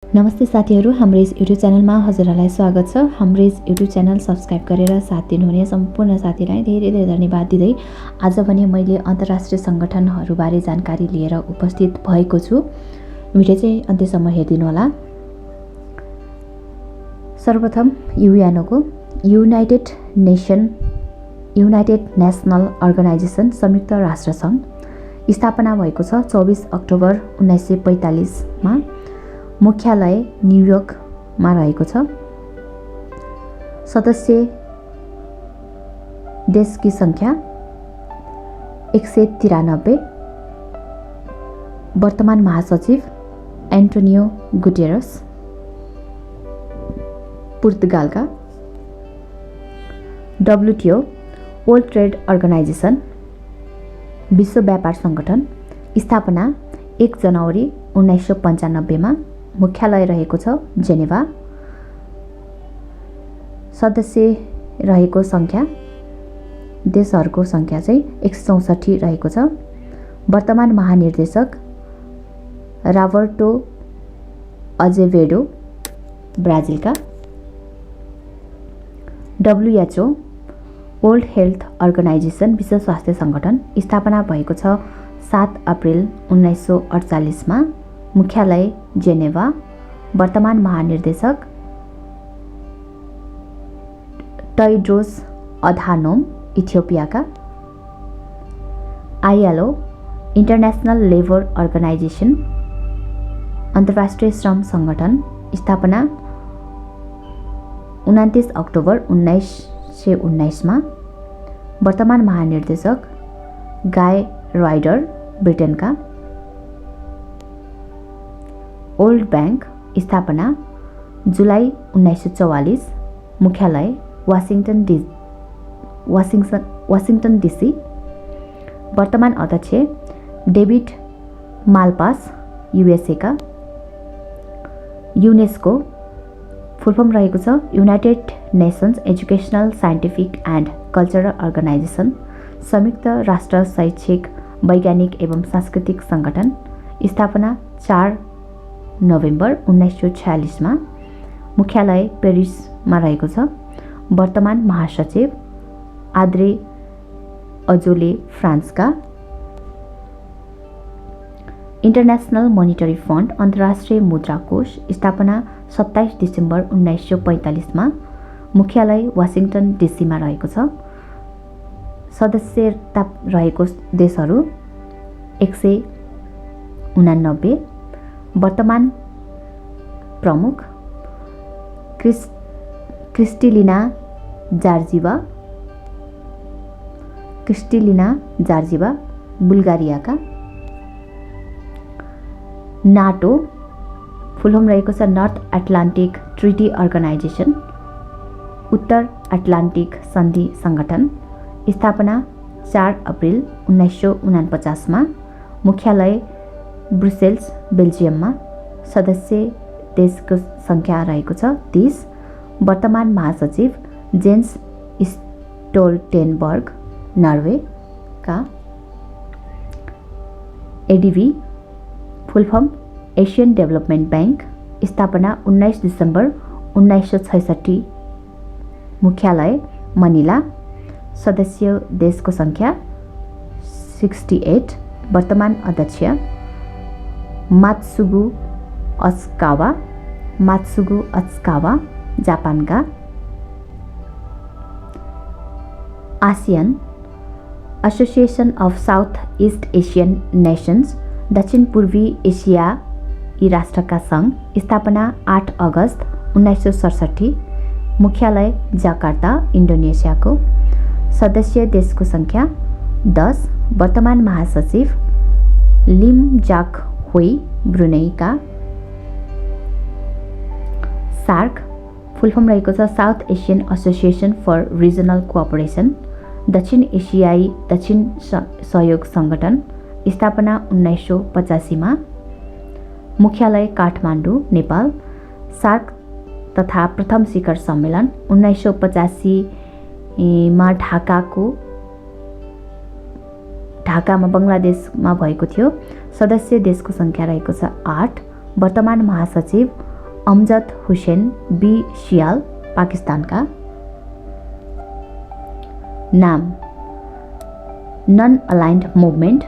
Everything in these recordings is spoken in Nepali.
नमस्ते साथीहरू, हाम्रो यस युट्युब च्यानलमा हजुरहरूलाई स्वागत छ। हाम्रो यस युट्युब च्यानल सब्स्क्राइब गरेर साथ दिनुहुने सम्पूर्ण साथीलाई धेरै धेरै धन्यवाद दिँदै आज पनि मैले अन्तर्राष्ट्रिय सङ्गठनहरूबारे जानकारी लिएर उपस्थित भएको छु। भिडियो चाहिँ अन्त्यसम्म हेरिदिनु होला। सर्वप्रथम युएनओको युनाइटेड नेसनल अर्गनाइजेसन संयुक्त राष्ट्र सङ्घ स्थापना भएको छ 24 अक्टोबर 1945 मा। मुख्यालय न्युयोर्कमा रहेको छ। सदस्य देशकी सङ्ख्या 193। वर्तमान महासचिव एन्टोनियो गुटेरस पुर्तगालका। WTO वर्ल्ड ट्रेड अर्गनाइजेसन विश्व व्यापार सङ्गठन स्थापना 1 जनवरी 1995 मा। मुख्यालय रहेको छ जेनेभा। सदस्य रहेको सङ्ख्या देशहरूको सङ्ख्या चाहिँ 164 रहेको छ। वर्तमान महानिर्देशक राबर्टो अजेवेडो ब्राजिलका। WHO वर्ल्ड हेल्थ अर्गनाइजेसन विश्व स्वास्थ्य सङ्गठन स्थापना भएको छ 7 अप्रिल 1948 मा। मुख्यालय जेनेभा। वर्तमान महानिर्देशक टेड्रोस अधानोम इथियोपियाका। ILO इन्टरनेसनल लेबर अर्गनाइजेसन अन्तर्राष्ट्रिय श्रम सङ्गठन स्थापना 29 अक्टोबर 1919 मा। वर्तमान महानिर्देशक गाय राइडर ब्रिटेनका। वर्ल्ड ब्याङ्क स्थापना जुलाई 1944। मुख्यालय वासिङटन DC। वर्तमान अध्यक्ष डेभिड मालपास USA का। युनेस्को फुलफर्म रहेको छ United Nations Educational Scientific and Cultural Organization संयुक्त राष्ट्र शैक्षिक वैज्ञानिक एवं सांस्कृतिक सङ्गठन स्थापना 4 नोभेम्बर 1946 मा। मुख्यालय पेरिसमा रहेको छ। वर्तमान महासचिव आद्रे अजोले फ्रान्सका। इन्टरनेसनल मोनिटरी फन्ड अन्तर्राष्ट्रिय मुद्रा कोष स्थापना 27 डिसेम्बर 1945 मा। मुख्यालय वासिङटन DC मा रहेको छ। सदस्यता रहेको देशहरू 189। वर्तमान प्रमुख क्रिस्टेलिना जार्जिवा बुल्गारियाका। नाटो फुलफर्म रहेको छ नर्थ एटलान्टिक ट्रिटी अर्गनाइजेसन उत्तर एटलान्टिक सन्धि सङ्गठन स्थापना 4 अप्रिल 1949 मा। मुख्यालय ब्रुसेल्स बेल्जियममा। सदस्य देशको सङ्ख्या रहेको छ 30। वर्तमान महासचिव जेन्स स्टोल्टेनबर्ग नर्वेका। ADB full form Asian development bank स्थापना 19 डिसेम्बर 1966। मुख्यालय मनिला। सदस्य देशको सङ्ख्या 68। वर्तमान अध्यक्ष मात्सुगु अत्सुकावा जापानका। ASEAN association of south east Asian nations दक्षिण पूर्वी एसियाई राष्ट्रका सङ्घ स्थापना 8 अगस्त 1967। मुख्यालय जकार्ता इन्डोनेसियाको। सदस्य देशको सङ्ख्या 10। वर्तमान महासचिव लिम जाक होई ब्रुनेईका। सार्क फुलफर्म रहेको छ South Asian Association for Regional Cooperation दक्षिण एसियाई दक्षिण सहयोग सङ्गठन स्थापना 1985 मा। मुख्यालय काठमाडौँ नेपाल। सार्क तथा प्रथम शिखर सम्मेलन 1985 मा ढाकामा बङ्गलादेशमा भएको थियो। सदस्य देशको सङ्ख्या रहेको छ 8। वर्तमान महासचिव अमजद हुसैन बी सियाल पाकिस्तानका। नाम नन अलाइन्ड मुभमेन्ट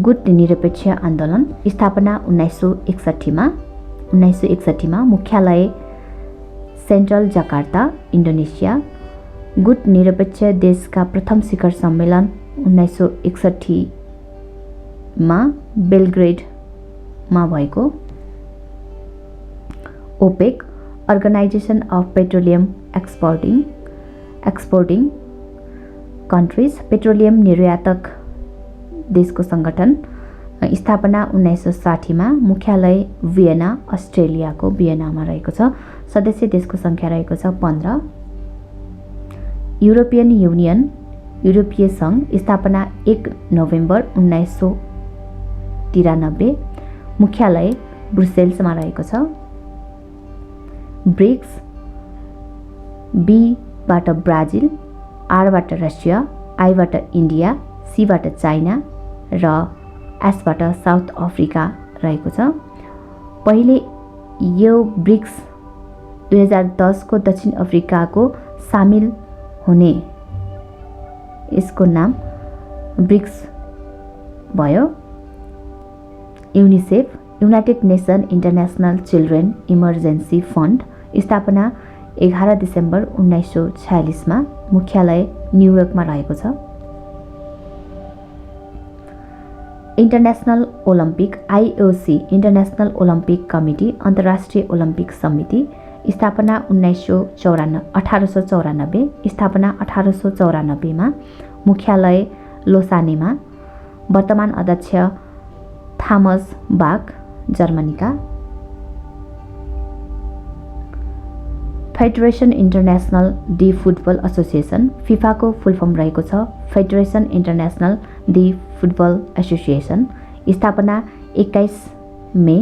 गुट निरपेक्ष आन्दोलन स्थापना 1961 मा मुख्यालय सेन्ट्रल जकार्ता इन्डोनेसिया। गुट निरपेक्ष देशका प्रथम शिखर सम्मेलन 1961 मा बेलग्रेडमा भएको। OPEC Organization of Petroleum Exporting Countries petroleum निर्यातक देशको संगठन स्थापना 1960 मा मुख्यालय भियना अस्ट्रेलियाको भियनामा रहेको छ। सदस्य देशको संख्या रहेको छ 15। युरोपियन युनियन युरोपीय संघ स्थापना 1 नोभेम्बर 1993 मुख्यालय ब्रुसेल्समा रहेको छ। ब्रिक्स बीबाट ब्राजिल, आरबाट रसिया, आईबाट इन्डिया, सीबाट चाइना र एसबाट साउथ अफ्रिका रहेको छ। पहिले यो ब्रिक्स 2010 को दक्षिण अफ्रिकाको सामेल हुने यसको नाम ब्रिक्स भयो। UNICEF United nation international children emergency fund स्थापना 11 डिसेम्बर 1946 मा मुख्यालय न्युयोर्कमा रहेको छ। International Olympic IOC international Olympic committee अन्तर्राष्ट्रिय ओलम्पिक समिति स्थापना 1894 स्थापना 1894 मा मुख्यालय लोसानेमा। वर्तमान अध्यक्ष थामस बाक जर्मनीका। Federation international de football association फिफाको फुल फर्म रहेको छ federation international de football association स्थापना 21 मे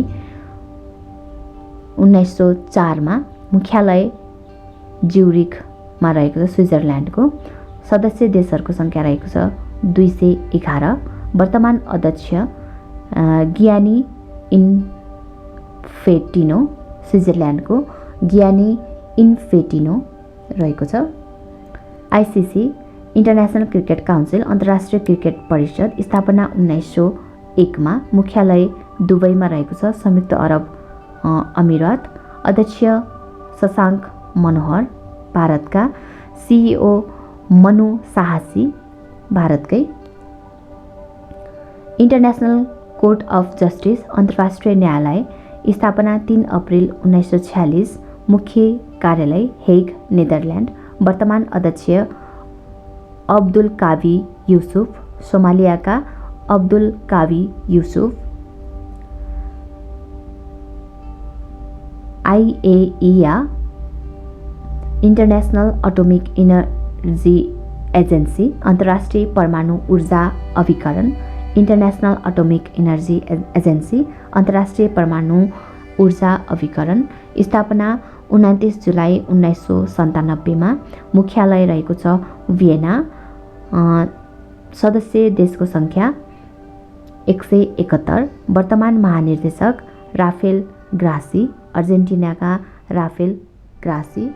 1904 मा मुख्यालय ज्युरिखमा रहेको छ स्विजरल्यान्डको। सदस्य देशहरूको संख्या रहेको छ 211। वर्तमान अध्यक्ष गियानी इन्फेन्टिनो स्विजरल्यान्डको गियानी इन्फेन्टिनो रहेको छ। आईसीसी इन्टरनेसनल क्रिकेट काउन्सिल अन्तर्राष्ट्रिय क्रिकेट परिषद स्थापना 1901 मा मुख्यालय दुबईमा रहेको छ संयुक्त अरब अमिरात। अध्यक्ष शशाङ्क मनोहर भारतका। सीईओ मनु साहसी भारतकै। इन्टरनेसनल कोर्ट अफ जस्टिस अन्तर्राष्ट्रिय न्यायालय स्थापना 3 अप्रिल 1946 मुख्य कार्यालय हेग नेदरल्यान्ड। वर्तमान अध्यक्ष अब्दुल कावी युसुफ सोमालियाका अब्दुल कावी युसुफ। आईएइए इन्टरनेसनल एटोमिक इनर्जी एजेन्सी अन्तर्राष्ट्रिय परमाणु ऊर्जा अभिकरण। इन्टरनेसनल एटोमिक इनर्जी एजेन्सी अन्तर्राष्ट्रिय परमाणु ऊर्जा अभिकरण स्थापना 29 जुलाई 1997 मा मुख्यालय रहेको छ भियना। सदस्य देशको संख्या 171। वर्तमान महानिर्देशक राफेल ग्रासी अर्जेन्टिनाका राफेल ग्रासी।